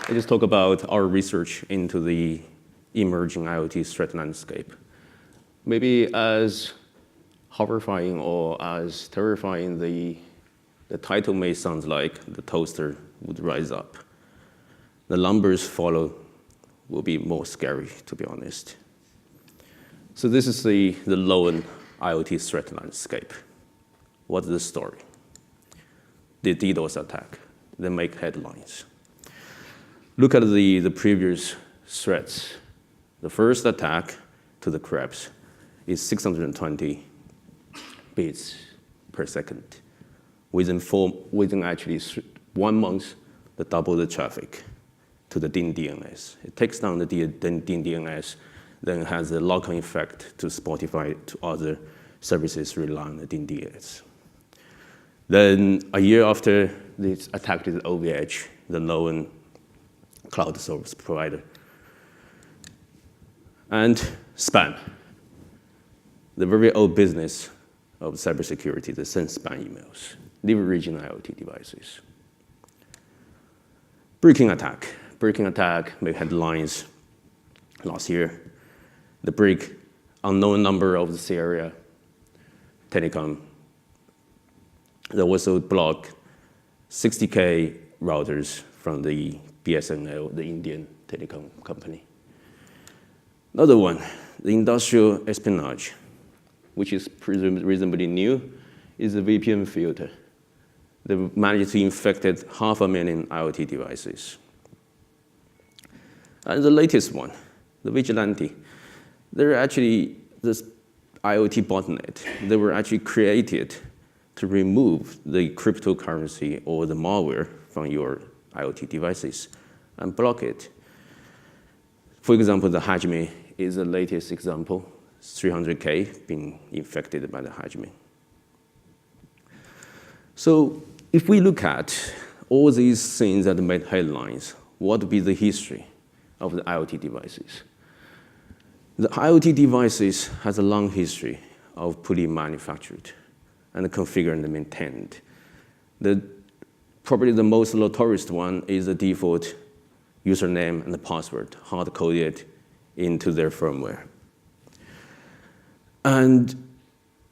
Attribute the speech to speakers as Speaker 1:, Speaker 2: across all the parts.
Speaker 1: I just talk about our research into the emerging IoT threat landscape. Maybe as horrifying or as terrifying the title may sound like, the toaster would rise up. The numbers follow will be more scary, to be honest. So this is the low-end IoT threat landscape. What's the story? The DDoS attack. They make headlines. Look at the previous threats. The first attack to the Krebs is 620 bits per second. Within actually 1 month, they double the traffic to the DIN DNS. It takes down the DIN DNS, then has a lock-on effect to Spotify, to other services rely on the DIN DNS. Then a year after this attack to the OVH, the known cloud service provider. And spam, the very old business of cybersecurity, they send spam emails, leveraging IoT devices. Breaking attack. Breaking attack made headlines last year. The break, unknown number of this area, telecom. They also blocked 60K routers from the BSNL, the Indian telecom company. Another one, the industrial espionage, which is reasonably new, is the VPN filter. They managed to infect 500,000 IoT devices. And the latest one, the vigilante. They're actually this IoT botnet. They were actually created to remove the cryptocurrency or the malware from your IoT devices and block it. For example, the Hajime is the latest example, 300K being infected by the Hajime. So if we look at all these things that made headlines, what would be the history of the IoT devices? The IoT devices has a long history of fully manufactured and configured and maintained. Probably the most notorious one is the default username and the password, hard-coded into their firmware. And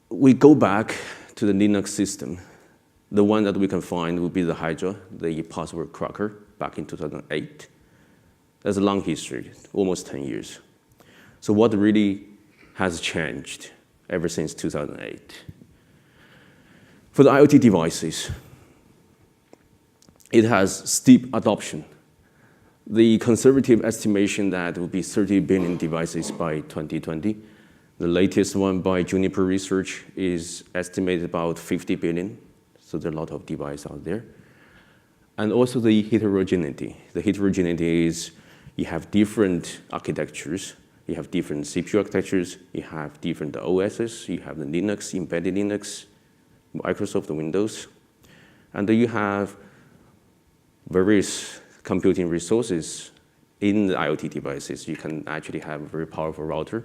Speaker 1: we go back to the Linux system. The one that we can find would be the Hydra, the password cracker, back in 2008. There's a long history, almost 10 years. So what really has changed ever since 2008? For the IoT devices, it has steep adoption. The conservative estimation that would be 30 billion devices by 2020. The latest one by Juniper Research is estimated about 50 billion. So there are a lot of devices out there. And also the heterogeneity. The heterogeneity is you have different architectures. You have different CPU architectures. You have different OSs. You have the Linux, embedded Linux, Microsoft Windows. And then you have various computing resources in the IoT devices. You can actually have a very powerful router,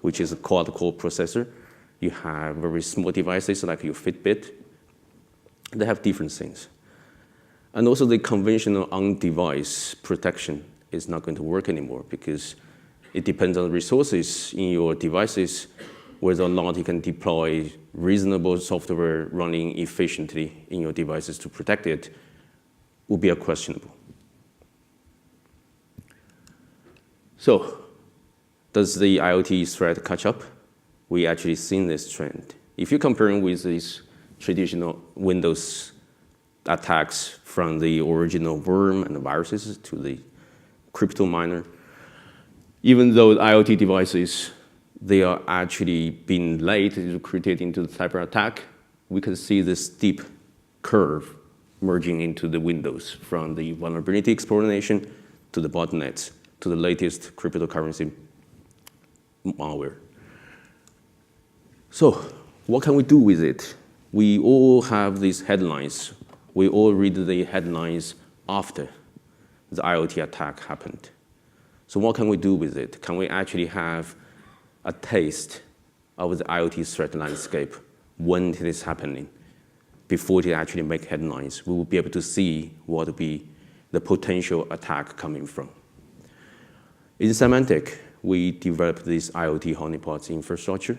Speaker 1: which is a quad-core processor. You have very small devices like your Fitbit. They have different things. And also the conventional on-device protection is not going to work anymore because it depends on the resources in your devices, whether or not you can deploy reasonable software running efficiently in your devices to protect it will be questionable. So, does the IoT threat catch up? We actually seen this trend. If you're comparing with these traditional Windows attacks from the original worm and the viruses to the crypto miner, even though the IoT devices, they are actually being late recruited into the cyber attack, we can see this steep curve merging into the Windows from the vulnerability exploitation to the botnets to the latest cryptocurrency malware. So what can we do with it? We all have these headlines. We all read the headlines after the IoT attack happened. So what can we do with it? Can we actually have a taste of the IoT threat landscape when it is happening? Before it actually make headlines, we will be able to see what would be the potential attack coming from. In Symantec, we developed this IoT honeypots infrastructure.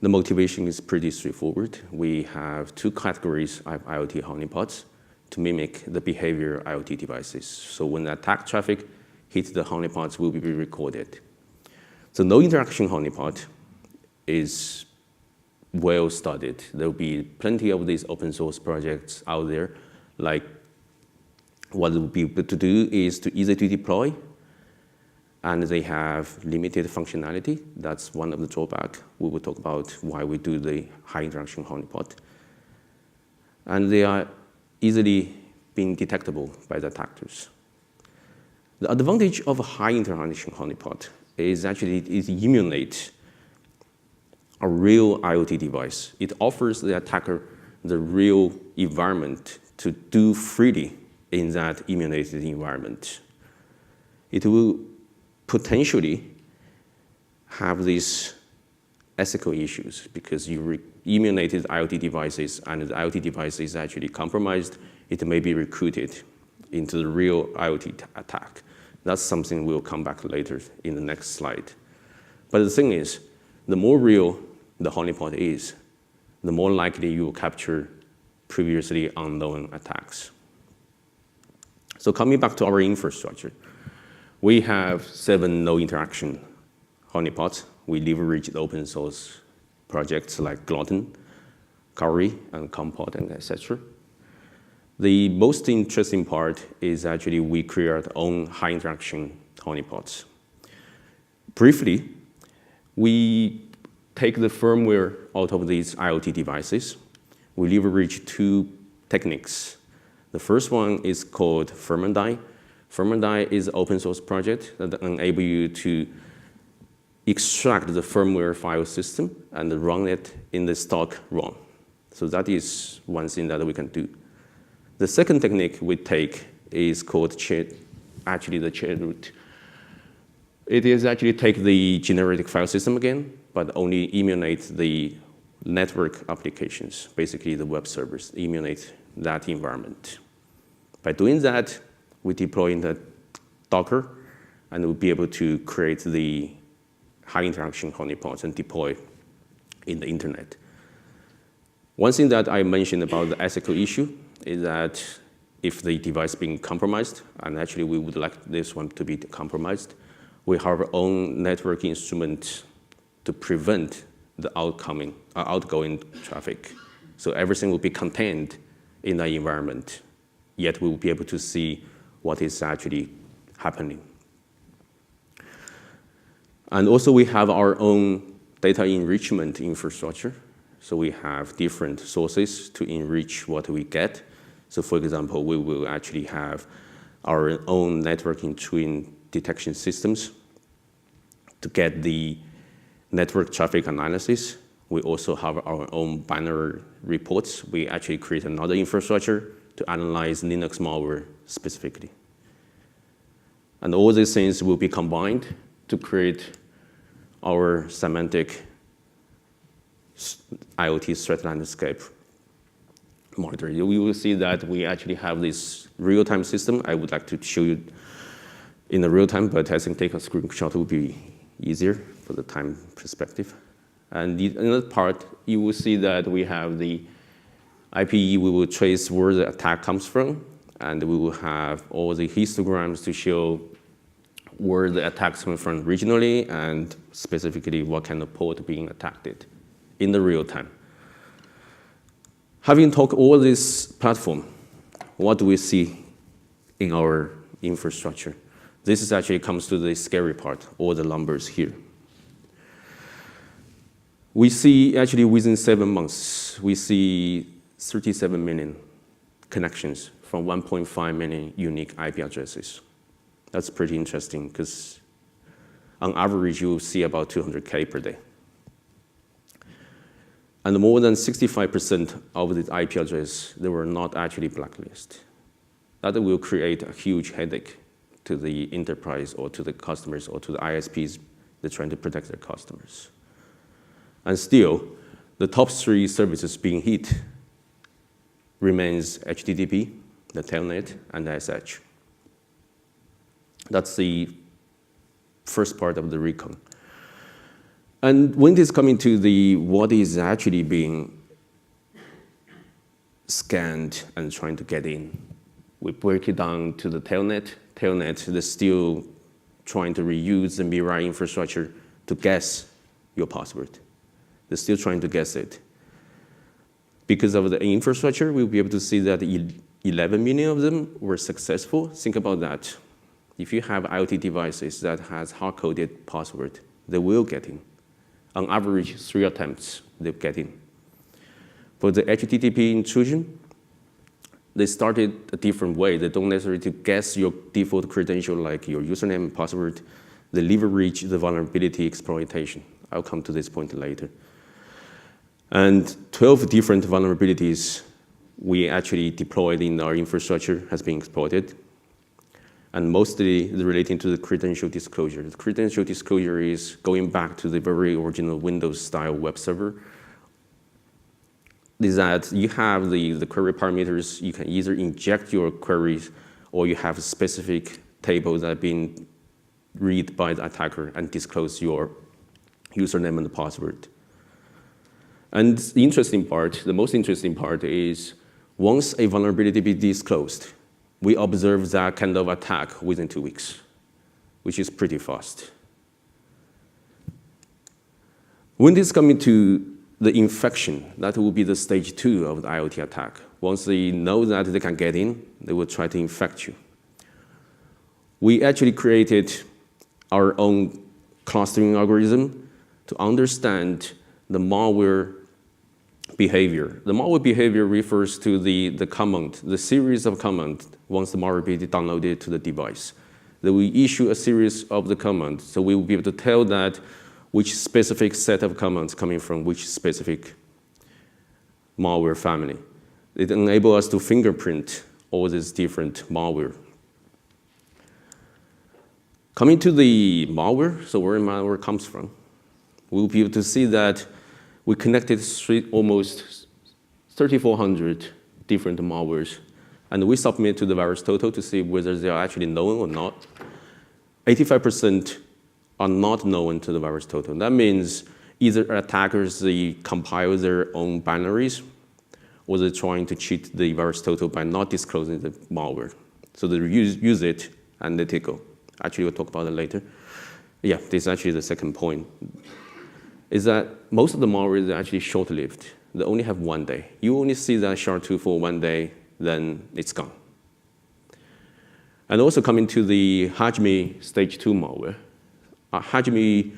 Speaker 1: The motivation is pretty straightforward. We have two categories of IoT honeypots to mimic the behavior of IoT devices. So when the attack traffic hits the honeypots, will be recorded. So no interaction honeypot is well studied. There will be plenty of these open source projects out there. Like what we'll be able to do is to easy to deploy, and they have limited functionality. That's one of the drawbacks. We will talk about why we do the high interaction honeypot. And they are easily being detectable by the attackers. The advantage of a high interaction honeypot is actually it emulates a real IoT device. It offers the attacker the real environment to do freely in that emulated environment. It will potentially have these ethical issues because you emulated IoT devices and the IoT device is actually compromised. It may be recruited into the real IoT attack. That's something we'll come back later in the next slide. But the thing is, the more real the honeypot is, the more likely you will capture previously unknown attacks. So coming back to our infrastructure, we have 7 no interaction honeypots. We leverage the open source projects like Glutton, Kauri, and Compot, and etc. The most interesting part is actually we create our own high interaction honeypots. Briefly, we take the firmware out of these IoT devices. We leverage 2 techniques. The first one is called Firmware. Firmware is an open source project that enables you to extract the firmware file system and run it in the stock ROM. So that is one thing that we can do. The second technique we take is called the chain root. It is actually take the generic file system again, but only emulate the network applications, basically the web servers, emulate that environment. By doing that, we deploy in the Docker, and we'll be able to create the high interaction honeypots and deploy in the internet. One thing that I mentioned about the ethical issue is that if the device being compromised, and actually we would like this one to be compromised, we have our own network instrument to prevent the outgoing traffic. So everything will be contained in the environment, yet we will be able to see what is actually happening. And also we have our own data enrichment infrastructure. So we have different sources to enrich what we get. So for example, we will actually have our own network intrusion detection systems to get the network traffic analysis. We also have our own binary reports. We actually create another infrastructure to analyze Linux malware specifically. And all these things will be combined to create our Symantec IoT threat landscape monitor. You will see that we actually have this real-time system. I would like to show you in the real time, but I think take a screenshot will be easier for the time perspective. And the another part, you will see that we have the IPE. We will trace where the attack comes from, and we will have all the histograms to show where the attacks come from regionally and specifically what kind of port being attacked in the real time. Having talked all this platform, what do we see in our infrastructure? This is actually comes to the scary part, all the numbers here. We see actually within 7 months, we see 37 million connections from 1.5 million unique IP addresses. That's pretty interesting because on average, you will see about 200K per day. And more than 65% of the IP addresses, they were not actually blacklisted. That will create a huge headache to the enterprise or to the customers or to the ISPs. They're trying to protect their customers. And still, the top 3 services being hit remains HTTP, the telnet, and the SH. That's the first part of the recon. And when this coming to the what is actually being scanned and trying to get in, we break it down to the telnet. Telnet, they're still trying to reuse the Mirai infrastructure to guess your password. They're still trying to guess it. Because of the infrastructure, we'll be able to see that 11 million of them were successful. Think about that. If you have IoT devices that has hard-coded password, they will get in. On average, 3 attempts, they'll get in. For the HTTP intrusion, they started a different way. They don't necessarily to guess your default credential like your username and password. They leverage the vulnerability exploitation. I'll come to this point later. And 12 different vulnerabilities we actually deployed in our infrastructure has been exploited. And mostly relating to the credential disclosure. The credential disclosure is going back to the very original Windows-style web server. Is that you have the query parameters, you can either inject your queries or you have specific tables that have been read by the attacker and disclose your username and the password. And the interesting part, the most interesting part is once a vulnerability be disclosed, we observe that kind of attack within 2 weeks, which is pretty fast. When this comes to the infection, that will be the stage 2 of the IoT attack. Once they know that they can get in, they will try to infect you. We actually created our own clustering algorithm to understand the malware behavior. The malware behavior refers to the command, the series of commands once the malware be downloaded to the device. Then we issue a series of the commands, so we will be able to tell that which specific set of commands coming from which specific malware family. It enables us to fingerprint all these different malware. Coming to the malware, so where malware comes from, we'll be able to see that we connected almost 3,400 different malwares, and we submit to the VirusTotal to see whether they are actually known or not. 85% are not known to the VirusTotal. That means either attackers they compile their own binaries, or they're trying to cheat the VirusTotal by not disclosing the malware. So they use it and let it go. Actually, we'll talk about it later. Yeah, this is actually the second point, is that most of the malware are actually short-lived. They only have 1 day. You only see that SHA-2 for 1 day, then it's gone. And also coming to the Hajime stage 2 malware. Hajime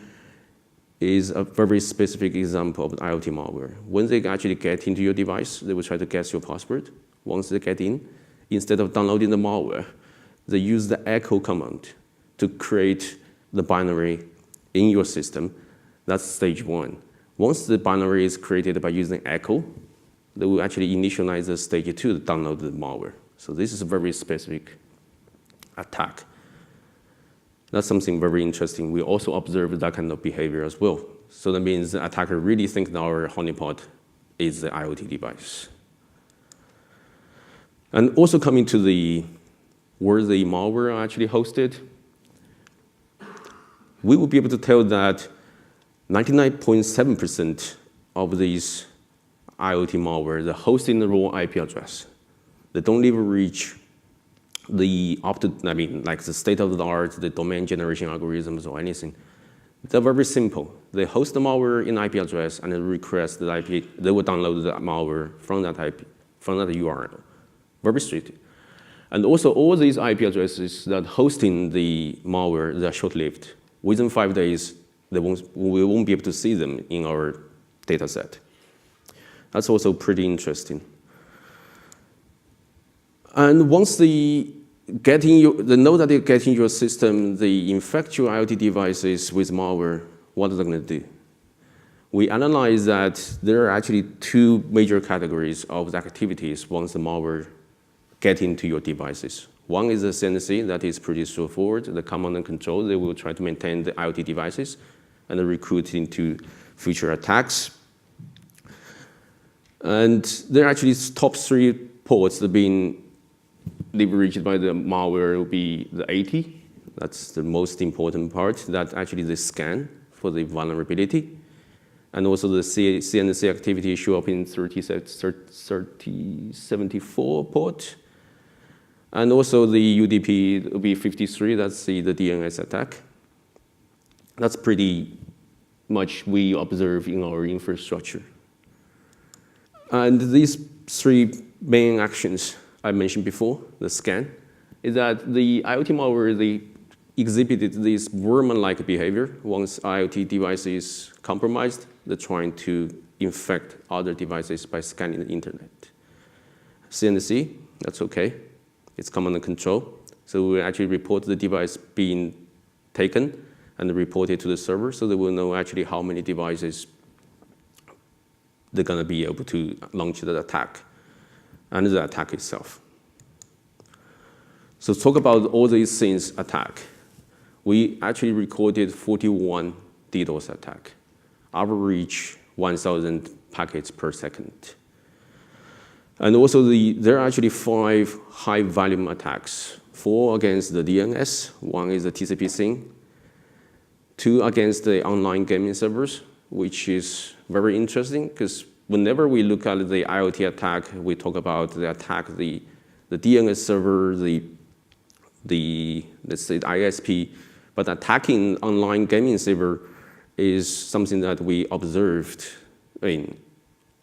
Speaker 1: is a very specific example of IoT malware. When they actually get into your device, they will try to guess your password. Once they get in, instead of downloading the malware, they use the echo command to create the binary in your system. That's stage 1. Once the binary is created by using echo, they will actually initialize the stage 2 to download the malware. So this is a very specific attack. That's something very interesting. We also observe that kind of behavior as well. So that means the attacker really thinks that our honeypot is the IoT device. And also coming to the where the malware are actually hosted, we will be able to tell that 99.7% of these IoT malware, they're hosting the raw IP address. They don't even reach the like the state-of-the-art, the domain generation algorithms or anything. They're very simple. They host the malware in IP address and they request the IP. They will download the malware from that IP, from that URL. Very strict. And also all these IP addresses that hosting the malware, they're short-lived. Within 5 days, we won't be able to see them in our data set. That's also pretty interesting. And once they know that they get in your system, they infect your IoT devices with malware, what are they going to do? We analyze that there are actually 2 major categories of the activities once the malware get into your devices. One is the CNC, that is pretty straightforward. The command and control, they will try to maintain the IoT devices and recruit into future attacks. And there are actually top 3 ports that have been leveraged by the malware will be the AT. That's the most important part. That actually the scan for the vulnerability. And also the CNC activity show up in 3074 port. And also the UDP will be 53, that's the DNS attack. That's pretty much we observe in our infrastructure. And these three main actions I mentioned before, the scan, is that the IoT malware, they exhibited this worm-like behavior. Once IoT device is compromised, they're trying to infect other devices by scanning the internet. CNC, that's okay. It's command and control. So we actually report the device being taken and report it to the server so they will know actually how many devices they're going to be able to launch the attack and the attack itself. So talk about all these things attack. We actually recorded 41 DDoS attack, average 1,000 packets per second. And also there are actually 5 high volume attacks, 4 against the DNS, 1 is the TCP SYN, 2 against the online gaming servers, which is very interesting because whenever we look at the IoT attack, we talk about the attack, the DNS server, let's say the ISP, but attacking online gaming server is something that we observed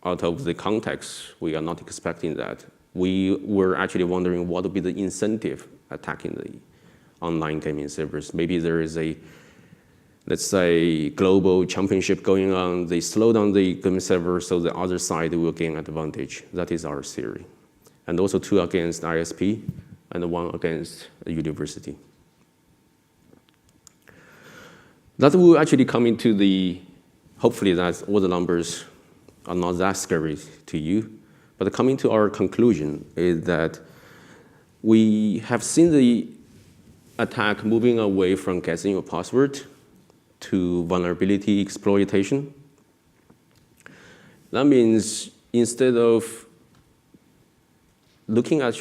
Speaker 1: out of the context. We are not expecting that. We were actually wondering what would be the incentive attacking the online gaming servers. Maybe there is a, let's say, global championship going on. They slow down the game server so the other side will gain advantage. That is our theory. And also 2 against ISP and 1 against a university. That will actually come into hopefully that all the numbers are not that scary to you. But coming to our conclusion is that we have seen the attack moving away from guessing your password to vulnerability exploitation. That means instead of looking at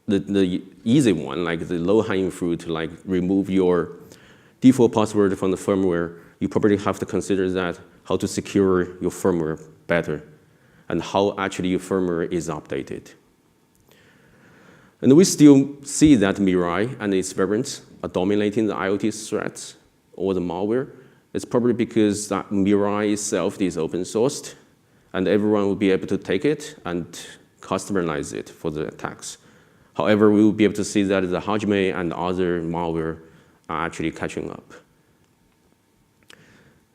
Speaker 1: the easy one, like the low-hanging fruit, like remove your default password from the firmware, you probably have to consider that how to secure your firmware better and how actually your firmware is updated. And we still see that Mirai and its variants are dominating the IoT threats or the malware. It's probably because that Mirai itself is open sourced and everyone will be able to take it and customize it for the attacks. However, we will be able to see that the Hajime and other malware are actually catching up.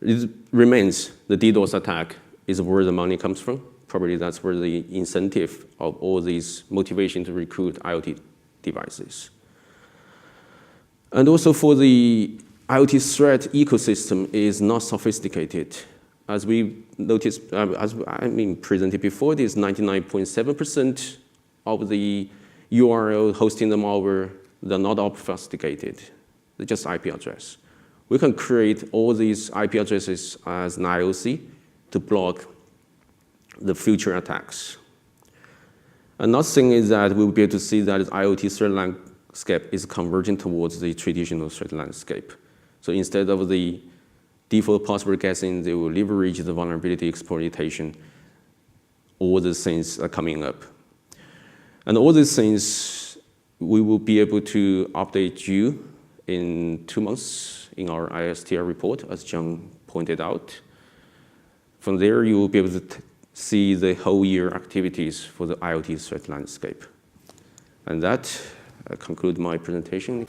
Speaker 1: It remains the DDoS attack is where the money comes from. Probably that's where the incentive of all these motivation to recruit IoT devices. And also for the IoT threat ecosystem is not sophisticated. As we noticed, presented before, this 99.7% of the URL hosting the malware, they're not obfuscated. They're just IP address. We can create all these IP addresses as an IOC to block the future attacks. Another thing is that we'll be able to see that IoT threat landscape is converging towards the traditional threat landscape. So instead of the default password guessing, they will leverage the vulnerability exploitation. All these things are coming up. And all these things, we will be able to update you in 2 months in our ISTR report, as John pointed out. From there, you will be able to see the whole year activities for the IoT threat landscape. And that concludes my presentation.